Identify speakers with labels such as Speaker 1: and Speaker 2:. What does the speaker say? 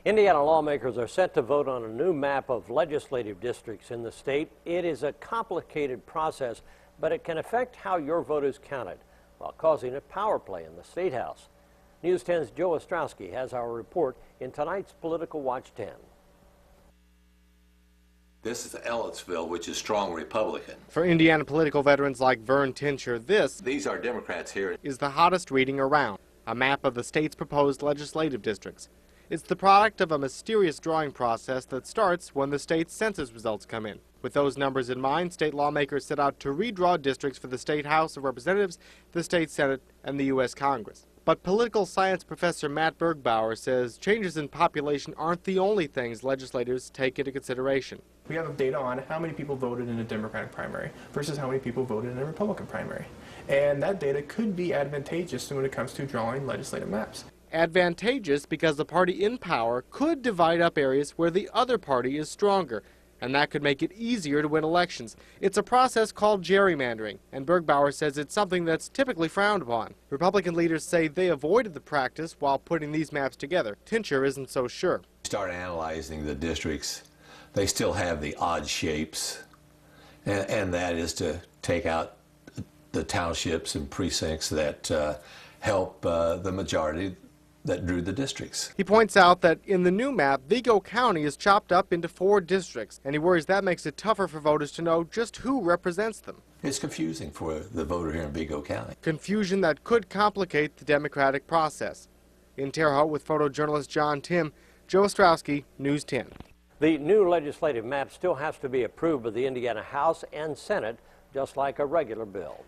Speaker 1: Indiana lawmakers are set to vote on a new map of legislative districts in the state. It is a complicated process, but it can affect how your vote is counted while causing a power play in the State House. News 10's Joe Ostrowski has our report in tonight's Political Watch 10.
Speaker 2: This is Ellettsville, which is strong Republican.
Speaker 3: For Indiana political veterans like Vern Tincher,
Speaker 2: these are Democrats here.
Speaker 3: Is the hottest reading around, a map of the state's proposed legislative districts. It's the product of a mysterious drawing process that starts when the state's census results come in. With those numbers in mind, state lawmakers set out to redraw districts for the State House of Representatives, the State Senate, and the U.S. Congress. But political science professor Matt Bergbauer says changes in population aren't the only things legislators take into consideration.
Speaker 4: We have data on how many people voted in a Democratic primary versus how many people voted in a Republican primary. And that data could be advantageous when it comes to drawing legislative maps.
Speaker 3: Advantageous because the party in power could divide up areas where the other party is stronger, and that could make it easier to win elections. It's a process called gerrymandering, and Bergbauer says it's something that's typically frowned upon. Republican leaders say they avoided the practice while putting these maps together. Tincher isn't so sure.
Speaker 2: Start analyzing the districts. They still have the odd shapes, and that is to take out the townships and precincts that help the majority that drew the districts.
Speaker 3: He points out that in the new map, Vigo County is chopped up into 4 districts, and he worries that makes it tougher for voters to know just who represents them.
Speaker 2: It's confusing for the voter here in Vigo County.
Speaker 3: Confusion that could complicate the democratic process. In Terre Haute with photojournalist John Tim, Joe Ostrowski, News 10.
Speaker 1: The new legislative map still has to be approved by the Indiana House and Senate, just like a regular bill.